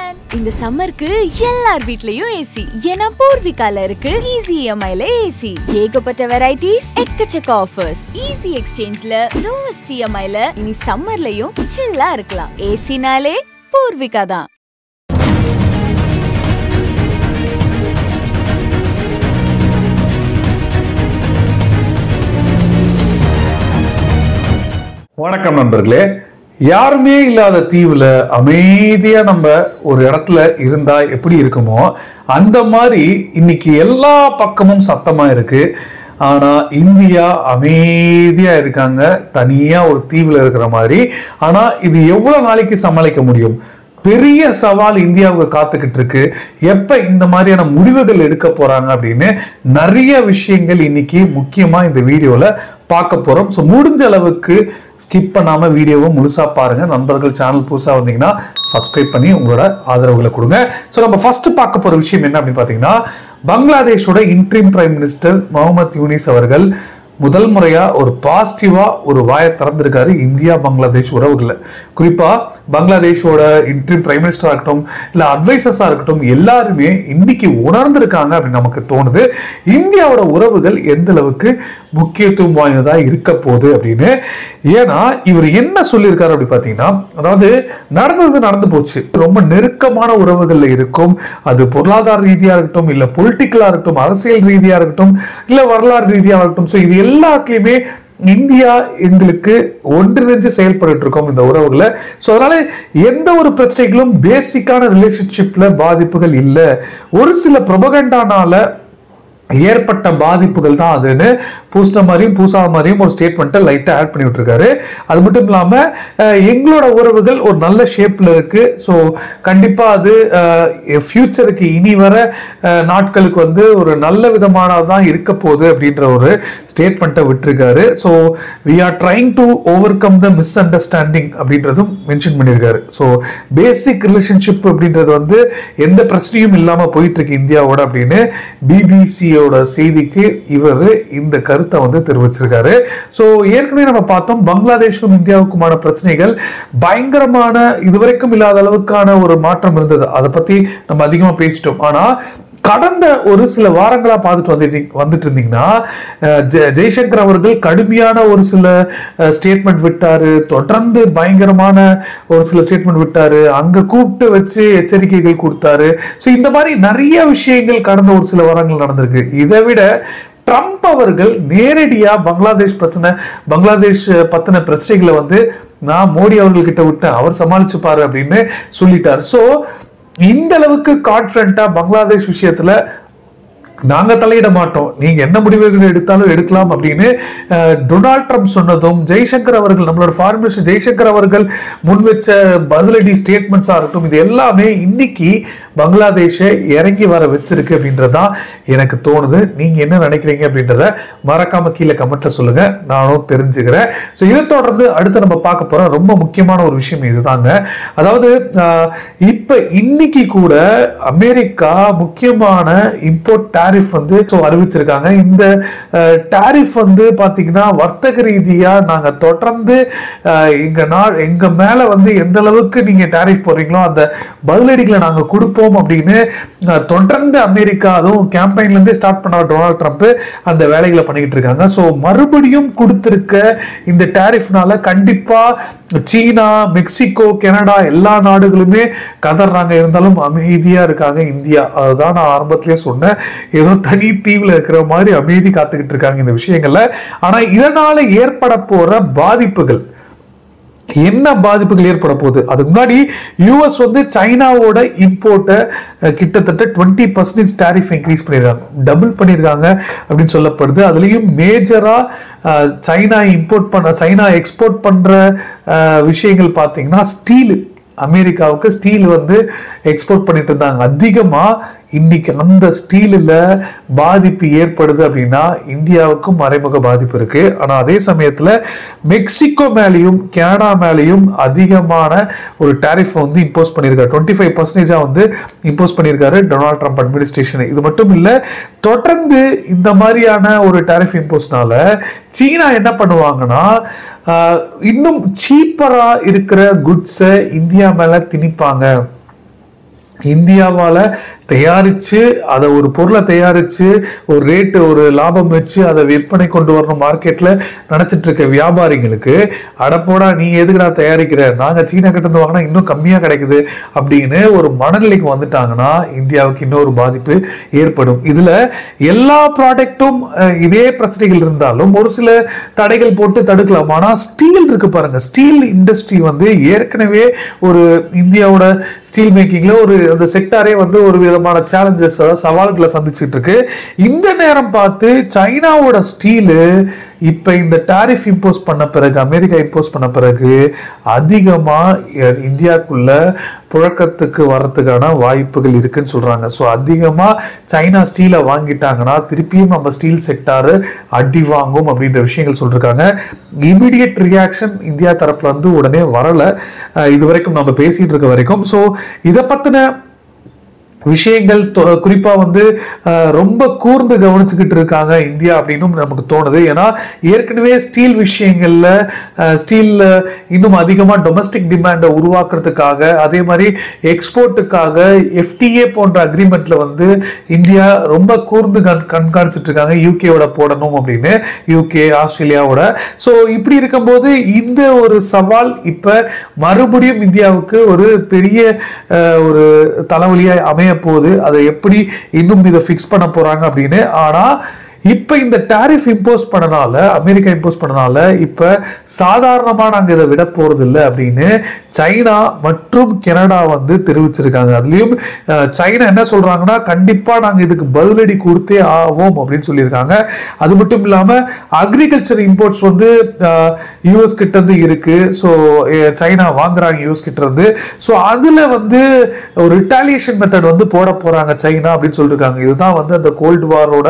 Plan. இந்த சம்மருக்கு எல்லார் வீட்லயும் ஏசி. ஏன்னா பூர்விகால இருக்கு ஈஸி இஎம்ஐல ஏசி. ஏகப்பட்ட வெரைட்டிஸ், எக்கச்சக்க ஆஃபர்ஸ். ஈஸி எக்ஸ்சேஞ்ச்ல லோவஸ்ட் இஎம்ஐல இனி சம்மர்லயும் சில்லா இருக்கலாம். ஏசினாலே பூர்விகா தான். வணக்கம் நண்பர்களே. யாருமே இல்லாத தீவுல அமைதியா நம்ம ஒரு இடத்துல இருந்தா எப்படி இருக்குமோ அந்த மாதிரி இன்னைக்கு எல்லா பக்கமும் சத்தமா இருக்கு. ஆனா இந்தியா அமைதியா இருக்காங்க, தனியா ஒரு தீவுல இருக்கிற மாதிரி. ஆனா இது எவ்வளவு நாளைக்கு சமாளிக்க முடியும்? பெரிய சவால் இந்தியாவுக்கு காத்துக்கிட்டு இருக்கு. எப்ப இந்த மாதிரியான முடிவுகள் எடுக்க போறாங்க அப்படின்னு நிறைய விஷயங்கள் இன்னைக்கு முக்கியமா இந்த வீடியோல பார்க்க போறோம். ஸோ முடிஞ்ச அளவுக்கு ஸ்கிப் பண்ணாம வீடியோவை முழுசா பாருங்க. நண்பர்கள் சேனல் புதுசா வந்தீங்கன்னா சப்ஸ்கிரைப் பண்ணி உங்களோட ஆதரவுகளை கொடுங்க. ஸோ நம்ம ஃபர்ஸ்ட் பார்க்க போற விஷயம் என்ன அப்படின்னு பாத்தீங்கன்னா, பங்களாதேஷோட interim prime minister Muhammad Yunus அவர்கள் முதல் முறையா ஒரு பாசிட்டிவா ஒரு வாயை திறந்திருக்காரு இந்தியா பங்களாதேஷ் உறவுகளை. குறிப்பா பங்களாதேஷோட இன்ட்ரீம் பிரைம் மினிஸ்டரா இருக்கட்டும், இல்ல அட்வைசர்ஸா இருக்கட்டும், எல்லாருமே இன்னைக்கு உணர்ந்திருக்காங்க அப்படின்னு நமக்கு தோணுது. இந்தியாவோட உறவுகள் எந்த அளவுக்கு முக்கியத்துவம் வாய்ந்ததா இருக்க போகுது அப்படின்னு. ஏன்னா இவர் என்ன சொல்லியிருக்காரு அப்படி பாத்தீங்கன்னா, அதாவது நடந்து போச்சு. ரொம்ப நெருக்கமான உறவுகள்ல இருக்கும். அது பொருளாதார ரீதியா இருக்கட்டும், இல்ல பொலிட்டிக்கலா இருக்கட்டும், அரசியல் ரீதியா இருக்கட்டும், இல்ல வரலாறு ரீதியா இருக்கட்டும். ஸோ இது எல்லாத்துலயுமே இந்தியா எங்களுக்கு ஒன்றிணைஞ்சு செயல்பட்டு இருக்கோம் இந்த உறவுகளை. ஸோ அதனால எந்த ஒரு பிரச்சனைகளும் பேசிக்கான ரிலேஷன்ஷிப்ல பாதிப்புகள் இல்லை. ஒரு சில ப்ரொபகண்டானால ஏற்பட்ட பாதிப்புகள் தான் அதுன்னு பூசா மாதிரியும் ஒரு ஸ்டேட்மெண்ட்டை லைட்டா ஆட் பண்ணி விட்டுருக்காரு. அது மட்டும் இல்லாம எங்களோட உறவுகள் ஒரு நல்ல ஷேப்ல இருக்கு. ஸோ கண்டிப்பா அது ஃபியூச்சருக்கு இனி வர நாட்களுக்கு வந்து ஒரு நல்ல விதமானதான் இருக்க போகுது அப்படின்ற ஒரு ஸ்டேட்மெண்ட்டை விட்டுருக்காரு. So we are trying to overcome the misunderstanding அப்படின்றதும் மென்ஷன் பண்ணியிருக்காரு. ஸோ பேசிக் ரிலேஷன்ஷிப் அப்படின்றது வந்து எந்த பிரச்சனையும் இல்லாம போயிட்டு இருக்கு இந்தியாவோட அப்படின்னு பிபிசி செய்திக்கு இவர் இந்த கருத்தை வந்து தெரிவிச்சிருக்காரு. சோ ஏற்கனவே நம்ம பார்த்தோம், பங்களாதேஷுக்கும் இந்தியாவுக்குமான பிரச்சனைகள் பயங்கரமான இதுவரைக்கும் இல்லாத அளவுக்கான ஒரு மாற்றம் இருந்தது. அதை பத்தி நம்ம அதிகமா பேசிட்டோம். ஆனா கடந்த ஒரு சில வாரங்களா பார்த்துட்டு வந்துட்டு இருந்தீங்கன்னா, ஜெய்சங்கர் அவர்கள் கடுமையான ஒரு சில ஸ்டேட்மெண்ட் விட்டாரு. தொடர்ந்து பயங்கரமான ஒரு சில ஸ்டேட்மெண்ட் விட்டாரு. அங்க கூப்பிட்டு வச்சு எச்சரிக்கைகள் கொடுத்தாரு. ஸோ இந்த மாதிரி நிறைய விஷயங்கள் கடந்த ஒரு சில வாரங்கள் நடந்திருக்கு. இதை விட ட்ரம்ப் அவர்கள் நேரடியா பங்களாதேஷ் பத்தின பிரச்சனைகளை வந்து நான் மோடி அவர்கள் கிட்ட விட்டேன், அவர் சமாளிச்சுப்பாரு அப்படின்னு சொல்லிட்டாரு. ஸோ இந்த அளவுக்கு கான்ஃபிடென்ட்டா பங்களாதேஷ் விஷயத்துல நாங்க தலையிட மாட்டோம், நீங்க என்ன முடிவுகள் எடுத்தாலும் எடுக்கலாம் அப்படின்னு டொனால்ட் ட்ரம்ப் சொன்னதும், ஜெய்சங்கர் அவர்கள் நம்மளோட ஃபாரின் மினிஸ்டர் ஜெய்சங்கர் அவர்கள் முன் வச்ச பதிலடி ஸ்டேட்மெண்ட்ஸா இருக்கட்டும், இது எல்லாமே இன்னைக்கு பங்களாதேஷை இறங்கி வர வச்சிருக்கு அப்படின்றதான் எனக்கு தோணுது. நீங்க என்ன நினைக்கிறீங்க அப்படின்றத மறக்காம கீழே கமெண்ட்ல சொல்லுங்க, நானும் தெரிஞ்சுக்கிறேன். ஸோ இதை தொடர்ந்து அடுத்து நம்ம பார்க்க போற ரொம்ப முக்கியமான ஒரு விஷயம் இதுதாங்க. அதாவது இப்ப இன்னைக்கு கூட அமெரிக்கா முக்கியமான இம்போர்ட் டாரிஃப் வந்து அறிவிச்சிருக்காங்க. இந்த டாரிஃப் வந்து பாத்தீங்கன்னா வர்த்தக ரீதியா நாங்க தொடர்ந்து எங்க மேல வந்து எந்த அளவுக்கு நீங்க டாரிஃப் போடுறீங்களோ அந்த பதிலடிகளை நாங்க கொடுப்போம் அப்படின்னு தொடர்ந்து அமெரிக்கா, அதுவும் கேம்பெயின்ல இருந்து ஸ்டார்ட் பண்ண டொனால்ட் ட்ரம்ப் அந்த வேலைகளை பண்ணிக்கிட்டு இருக்காங்க. சோ மறுபடியும் கொடுத்திருக்க இந்த டாரிஃப்னால கண்டிப்பா சீனா, மெக்சிகோ, கனடா எல்லா நாடுகளுமே கதறாங்க. இருந்தாலும் அமைதியா இருக்காங்க இந்தியா. அதுதான் நான் ஆரம்பத்திலேயே சொன்னேன், ஏதோ தனி தீவுல இருக்கிற மாதிரி அமைதி காத்துக்கிட்டு இருக்காங்க இந்த விஷயங்கள்ல. ஆனா இதனால ஏற்பட போற பாதிப்புகள் என்ன பாதிப்புகள் ஏற்பட போகுது? அதுக்கு முன்னாடி யூஎஸ் வந்து சைனாவோட இம்போர்ட்டை கிட்டத்தட்ட 20% டாரிஃப் இன்க்ரீஸ் பண்ணிருக்காங்க, டபுள் பண்ணிருக்காங்க அப்படின்னு சொல்லப்படுது. அதுலயும் மேஜரா சைனா எக்ஸ்போர்ட் பண்ற விஷயங்கள் பாத்தீங்கன்னா ஸ்டீல். அமெரிக்காவுக்கு ஸ்டீல் வந்து எக்ஸ்போர்ட் பண்ணிட்டு இருந்தாங்க அதிகமா. இன்னைக்கு அந்த ஸ்டீலில் பாதிப்பு ஏற்படுது அப்படின்னா இந்தியாவுக்கும் மறைமுக பாதிப்பு இருக்கு. ஆனா அதே சமயத்துல மெக்சிகோ மேலேயும் கனடா மேலேயும் அதிகமான ஒரு டாரிஃப் வந்து இம்போஸ் பண்ணியிருக்காரு. 25% வந்து இம்போஸ் பண்ணியிருக்காரு டொனால்ட் ட்ரம்ப் அட்மினிஸ்ட்ரேஷன். இது மட்டும் இல்ல, தொடர்ந்து இந்த மாதிரியான ஒரு டாரிஃப் இம்போஸ்னால சீனா என்ன பண்ணுவாங்கன்னா இன்னும் சீப்பரா இருக்கிற குட்ஸை இந்தியா மேல திணிப்பாங்க. இந்தியாவால தயாரிச்சு அதை ஒரு பொருளை தயாரிச்சு ஒரு ரேட்டு ஒரு லாபம் வச்சு அதை விற்பனை கொண்டு வரணும் மார்க்கெட்ல நினைச்சிட்டு இருக்க வியாபாரிகளுக்கு, அடப்போடா நீ எதுக்குடா தயாரிக்கிற, நாங்க சீனா கிட்ட இருந்து வாங்கினா இன்னும் கம்மியா கிடைக்குது அப்படின்னு ஒரு மனநிலைக்கு வந்துட்டாங்கன்னா இந்தியாவுக்கு இன்னொரு பாதிப்பு ஏற்படும். இதுல எல்லா ப்ராடக்டும் இதே பிரச்சனைகள் இருந்தாலும் ஒரு சில தடைகள் போட்டு தடுக்கலாம். ஆனா ஸ்டீல் இருக்கு பாருங்க, ஸ்டீல் இண்டஸ்ட்ரி வந்து ஏற்கனவே ஒரு இந்தியாவோட ஸ்டீல் மேக்கிங்ல ஒரு அந்த செக்டாரே வந்து ஒரு விதமான சேலஞ்சஸ் சவால்களை சந்திச்சுட்டு இருக்கு. இந்த நேரம் பார்த்து சைனாவோட ஸ்டீலு இப்ப இந்த டாரிஃப் இம்போஸ் பண்ண பிறகு, அமெரிக்கா இம்போஸ் பண்ண பிறகு அதிகமா இந்தியாக்குள்ள புழக்கத்துக்கு வர்றதுக்கான வாய்ப்புகள் இருக்குன்னு சொல்றாங்க. ஸோ அதிகமா சைனா ஸ்டீலை வாங்கிட்டாங்கன்னா திருப்பியும் நம்ம ஸ்டீல் செக்டார் அடி வாங்கும் அப்படின்ற விஷயங்கள் சொல்லிருக்காங்க. இமிடியட் ரியாக்ஷன் இந்தியா தரப்புல இருந்து உடனே வரல, இது வரைக்கும் நம்ம பேசிட்டு இருக்க வரைக்கும். ஸோ இதை பத்தின விஷயங்கள் குறிப்பா வந்து ரொம்ப கூர்ந்து கவனிச்சுக்கிட்டு இருக்காங்க இந்தியா அப்படின்னு நமக்கு தோணுது. ஏன்னா ஏற்கனவே ஸ்டீல் விஷயங்கள்ல ஸ்டீல் இன்னும் அதிகமா டொமஸ்டிக் டிமாண்டை உருவாக்குறதுக்காக, அதே மாதிரி எக்ஸ்போர்ட்டுக்காக FTA போன்ற அக்ரிமெண்ட்ல வந்து இந்தியா ரொம்ப கூர்ந்து கண்காணிச்சுட்டு இருக்காங்க, யூகேவோட போடணும் அப்படின்னு, யூகே ஆஸ்திரேலியாவோட. ஸோ இப்படி இருக்கும்போது இந்த ஒரு சவால் இப்ப மறுபடியும் இந்தியாவுக்கு ஒரு பெரிய ஒரு தலைவலியா அமைய போகுது. அதை எப்படி இன்னும் இதை ஃபிக்ஸ் பண்ண போறாங்க அப்படின்னு. ஆனா இப்ப இந்த டாரிஃப் இம்போஸ் பண்ணனால, அமெரிக்கா இம்போஸ் பண்ணனால இப்ப சாதாரணமா நாங்க இதை விட போறது இல்லை அப்படின்னு சைனா மற்றும் கனடா வந்து தெரிவிச்சிருக்காங்க. அதுலயும் சைனா என்ன சொல்றாங்கன்னா, கண்டிப்பா நாங்க இதுக்கு பதிலடி கொடுத்தே ஆவோம் அப்படின்னு சொல்லியிருக்காங்க. அது மட்டும் இல்லாம அக்ரிகல்ச்சர் இம்போர்ட்ஸ் வந்து யூஎஸ் கிட்ட இருந்து இருக்கு. ஸோ சைனா வாங்குறாங்க யூஎஸ் கிட்ட இருந்து. ஸோ அதுல வந்து ஒரு ரிட்டாலியேஷன் மெத்தட் வந்து போட போறாங்க சைனா அப்படின்னு சொல்லியிருக்காங்க. இதுதான் வந்து அந்த கோல்டு வாரோட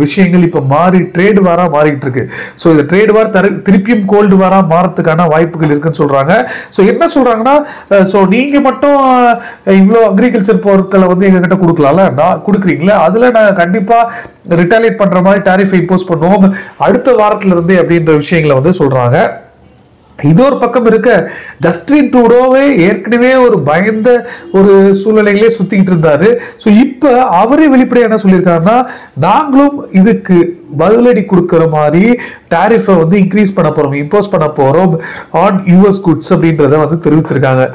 விஷயங்கள் இப்ப மாறி ட்ரேட் வாரா மாறிட்டு இருக்கு. ஸோ இந்த ட்ரேட் வார் திருப்பியும் கோல்டு வாரா மாறதுக்கான வாய்ப்புகள் இருக்குன்னு சொல்றாங்க. ஸோ என்ன சொல்றாங்கன்னா, ஸோ நீங்க மட்டும் இவ்வளோ அக்ரிகல்ச்சர் பொருட்களை வந்து எங்க கிட்ட கொடுக்கலாம்ல, நான் கொடுக்குறீங்களா, அதுல நான் கண்டிப்பா ரிட்டாலியேட் பண்ற மாதிரி டாரிஃப் இம்போஸ் பண்ணுவோம் அடுத்த வாரத்துல இருந்து அப்படின்ற விஷயங்களை வந்து சொல்றாங்க. இது ஒரு பக்கம் இருக்க, ஜஸ்டின் ட்ரூடோவே ஏற்கனவே ஒரு பயந்த ஒரு சூழ்நிலையிலே சுத்திக்கிட்டு இருந்தாரு. ஸோ இப்ப அவரே வெளிப்படையா என்ன சொல்லியிருக்காருன்னா, நாங்களும் இதுக்கு பதிலடி கொடுக்கிற மாதிரி டாரிஃபை வந்து இன்க்ரீஸ் பண்ண போறோம், இம்போஸ் பண்ண போறோம் ஆன் யூஎஸ் குட்ஸ் அப்படின்றத வந்து தெரிவிச்சிருக்காங்க.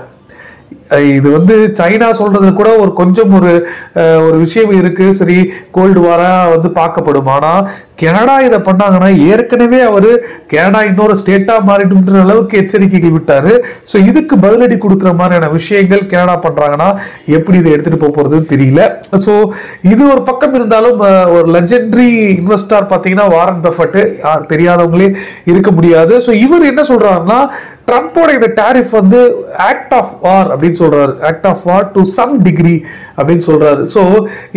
இது வந்து சைனா சொல்றது கூட ஒரு கொஞ்சம் ஒரு விஷயம் இருக்கு. சரி, கோல்டு வாரா வந்து பார்க்கப்படும். ஆனா கனடா இதை பண்ணாங்கன்னா, ஏற்கனவே அவரு கனடா இன்னொரு ஸ்டேட்டா மாறிடும்ன்ற அளவுக்கு எச்சரிக்கைகள் விட்டாரு. ஸோ இதுக்கு பதிலடி கொடுக்குற மாதிரியான விஷயங்கள் கனடா பண்றாங்கன்னா எப்படி இதை எடுத்துட்டு போக போறதுன்னு தெரியல. ஸோ இது ஒரு பக்கம் இருந்தாலும் ஒரு லெஜெண்டரி இன்வெஸ்டர் பார்த்தீங்கன்னா வாரன் பஃபெட், தெரியாதவங்களே இருக்க முடியாது. ஸோ இவர் என்ன சொல்றாருன்னா, ட்ரம்போட இந்த டாரிஃப் வந்து ஆக்ட் ஆஃப் வார் அப்படின்னு சொல்றாரு, act of war to some degree அப்படின்னு சொல்றாரு. ஸோ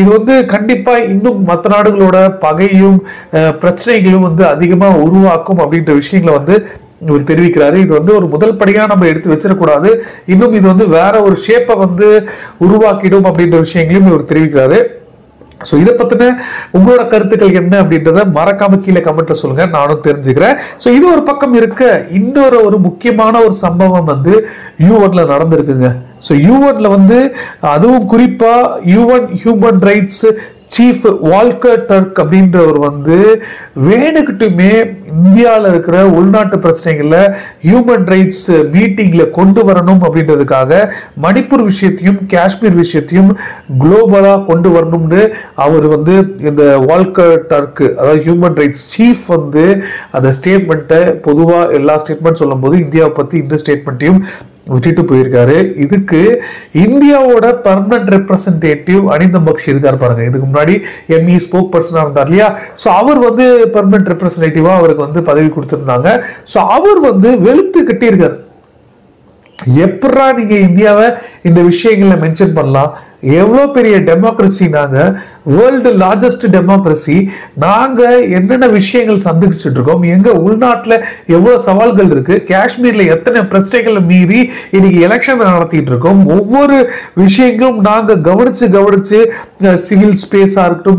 இது வந்து கண்டிப்பா இன்னும் மற்ற நாடுகளோட பகையும் பிரச்சனைகளும் வந்து அதிகமா உருவாக்கும் அப்படின்ற விஷயங்களை வந்து இவர் தெரிவிக்கிறாரு. இது வந்து ஒரு முதல் படியா நம்ம எடுத்து வச்சிடக்கூடாது, இன்னும் இது வந்து வேற ஒரு ஷேப்பை வந்து உருவாக்கிடும் அப்படின்ற விஷயங்களையும் இவர் தெரிவிக்கிறாரு. ஸோ இதை பத்தின உங்களோட கருத்துக்கள் என்ன அப்படின்றத மறக்காம கீழே கமெண்ட்ல சொல்லுங்க, நானும் தெரிஞ்சுக்கிறேன். ஸோ இது ஒரு பக்கம் இருக்க, இன்னொரு ஒரு முக்கியமான ஒரு சம்பவம் வந்து யூஎன்ல நடந்திருக்குங்க. ஸோ யூஎன்ல வந்து அதுவும் குறிப்பா UN human rights chief Volker Turk அப்படின்றவர் வந்து வேணுகிட்டுமே இந்தியாவில் இருக்கிற உள்நாட்டு பிரச்சனைகள்ல ஹியூமன் ரைட்ஸ் மீட்டிங்ல கொண்டு வரணும் அப்படின்றதுக்காக மணிப்பூர் விஷயத்தையும் காஷ்மீர் விஷயத்தையும் குளோபலா கொண்டு வரணும்னு அவர் வந்து இந்த வால்கர் டர்க், அதாவது ஹியூமன் ரைட்ஸ் சீஃப் வந்து அந்த ஸ்டேட்மெண்ட்டை பொதுவாக எல்லா ஸ்டேட்மெண்ட் சொல்லும் போது இந்தியாவை பத்தி இந்த ஸ்டேட்மெண்ட்டையும் விட்டுட்டு போயிருக்காரு. இதுக்கு இந்தியாவோட பெர்மனன்ட் ரெப்ரசன்டேட்டிவ் அனிந்தம் பக்ஷி இருக்காரு பாருங்க, இதுக்கு முன்னாடி எம்இ ஸ்போக் பர்சனா இருந்தார் இல்லையா. ஸோ அவர் வந்து பெர்மனன்ட் ரெப்ரசன்டேட்டிவா அவருக்கு வந்து பதவி கொடுத்திருந்தாங்க. ஸோ அவர் வந்து வெளுத்து கட்டியிருக்காரு, எப்படா நீங்க இந்தியாவை இந்த விஷயங்கள்ல மென்ஷன் பண்ணலாம், எவ்வளோ பெரிய டெமோக்ரஸி, நாங்க வேர்ல்டு லார்ஜஸ்ட் டெமோக்ரஸி, நாங்க என்னென்ன விஷயங்கள் சந்திச்சுட்டு இருக்கோம், எங்க உள்நாட்டுல எவ்வளவு சவால்கள் இருக்கு, காஷ்மீர்ல எத்தனை பிரச்சனைகளை மீறி இன்னைக்கு எலெக்ஷன் நடத்திட்டு இருக்கோம், ஒவ்வொரு விஷயங்களும் நாங்க கவனிச்சு சிவில் ஸ்பேஸா இருக்கட்டும்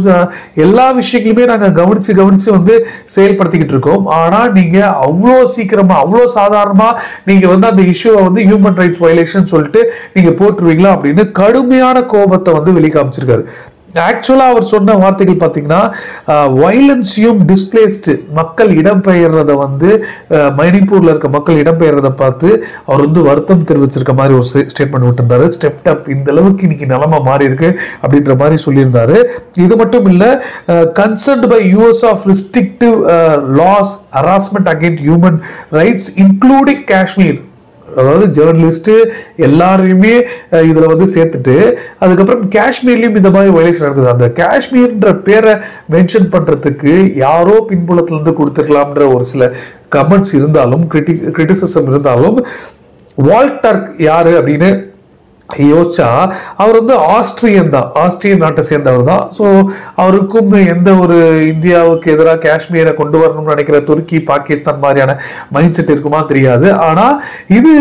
எல்லா விஷயங்களுமே நாங்க கவனிச்சு வந்து செயல்படுத்திக்கிட்டு இருக்கோம். ஆனா நீங்க அவ்வளோ சீக்கிரமா அவ்வளோ சாதாரணமா நீங்க வந்து அந்த இஷ்யூவை வந்து ஹியூமன் ரைட்ஸ் வயலேஷன் சொல்லிட்டு நீங்க போட்டுருவீங்களா அப்படின்னு கடுமையான கோபத்தை வந்து வெளிக்காமிச்சிருக்காரு. ஆக்சுவலா அவர் சொன்ன வார்த்தைகள் பார்த்தீங்கன்னா, வயலன்ஸையும் டிஸ்பிளேஸ்டு மக்கள் இடம்பெயர்றதை வந்து மணிப்பூர்ல இருக்க மக்கள் இடம்பெயர்றதை பார்த்து அவர் வந்து வருத்தம் தெரிவிச்சிருக்க மாதிரி ஒரு ஸ்டேட்மெண்ட் விட்டுருந்தாரு. ஸ்டெப்ட் அப், இந்த அளவுக்கு இன்னைக்கு நிலைமை மாறி இருக்கு அப்படின்ற மாதிரி சொல்லியிருந்தாரு. இது மட்டும் இல்ல, concerned by US of restrictive laws harassment against human rights including Kashmir, அதாவது ஜேர்னலிஸ்ட் எல்லாரையுமே இதுல வந்து சேர்த்துட்டு அதுக்கப்புறம் காஷ்மீர்லயும் இந்த மாதிரி வயலேஷன் நடக்குது. அந்த காஷ்மீர்ன்ற பேரை மென்ஷன் பண்றதுக்கு யாரோ பின்புலத்துல இருந்து கொடுத்துக்கலாம்ன்ற ஒரு சில கமெண்ட்ஸ் இருந்தாலும், கிரிட்டிசிசம் இருந்தாலும், வால்டர்க் யாரு அப்படின்னு யோசிச்சா அவர் வந்து ஆஸ்திரியன் தான், ஆஸ்திரியன் நாட்டை சேர்ந்தவர் தான். ஸோ அவருக்கும் எந்த ஒரு இந்தியாவுக்கு எதிராக காஷ்மீரை கொண்டு வரணும்னு நினைக்கிற துருக்கி பாகிஸ்தான் மாதிரியான மைண்ட் செட் இருக்குமா தெரியாது. ஆனா இது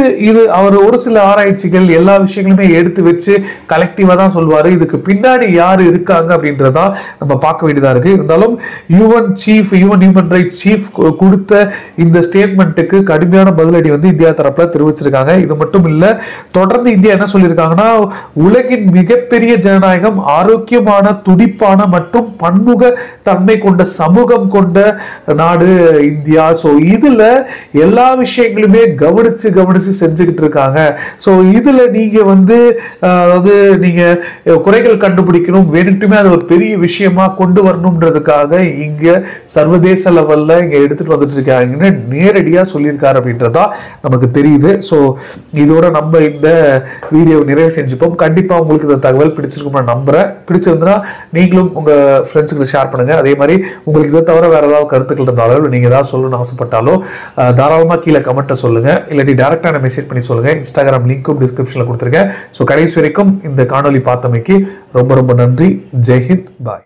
அவர் ஒரு சில ஆராய்ச்சிகள் எல்லா விஷயங்களுமே எடுத்து வச்சு கலெக்டிவா தான் சொல்வாரு. இதுக்கு பின்னாடி யாரு இருக்காங்க அப்படின்றதா நம்ம பார்க்க வேண்டியதா இருக்கு. இருந்தாலும் ஹியூமன் ரைட்ஸ் சீஃப் கொடுத்த இந்த ஸ்டேட்மெண்ட்டுக்கு கடுமையான பதிலடி வந்து இந்தியா தரப்புல தெரிவிச்சிருக்காங்க. இது மட்டும் இல்ல, தொடர்ந்து இந்தியா என்ன சொல்லியிருக்காங்க, உலகின் மிகப்பெரிய ஜனநாயகம், ஆரோக்கியமான, துடிப்பான மற்றும் பன்முக தன்மை கொண்ட சமூகம் கொண்ட நாடு இந்தியா. சோ இதுல எல்லா விஷயங்களுமே கவனிச்சு செஞ்சுக்கிட்டு இருக்காங்க. சோ இதுல நீங்க வந்து அதாவது நீங்க குறைகள் கண்டுபிடிக்கணும், வேணுட்டுமே அது ஒரு பெரிய விஷயமா கொண்டு வரணும்ன்றதுக்காக இங்க சர்வதேச லெவல்ல இங்க எடுத்துட்டு வந்துட்டு இருக்காங்கன்னு நேரடியா சொல்லியிருக்காரு அப்படின்றதா நமக்கு தெரியுது. சோ இதோட நம்ம இந்த வீடியோ நிறைவு செஞ்சுப்போம். கண்டிப்பா உங்களுக்கு இந்த தகவல் பிடிச்சிருக்கும் நான் நம்புறேன். பிடிச்சிருந்தா நீங்களும் உங்க ஃப்ரெண்ட்ஸுக்கு ஷேர் பண்ணுங்க. அதே மாதிரி உங்களுக்கு இதை தவிர வேற ஏதாவது கருத்துக்கள் இருந்தாலும், நீங்க ஏதாவது சொல்லணும்னு ஆசைப்பட்டாலோ தாராளமா கீழே கமெண்ட்டை சொல்லுங்க, இல்லாட்டி டைரக்டா மெசேஜ் பண்ணி சொல்லுங்க. இன்ஸ்டாகிராம் லிங்க்கும் டிஸ்கிரிப்ஷன்ல கொடுத்துருக்கேன். ஸோ கடைசி வரைக்கும் இந்த காணொலி பார்த்தமைக்கு ரொம்ப ரொம்ப நன்றி. ஜெய்ஹிந்த், பாய்.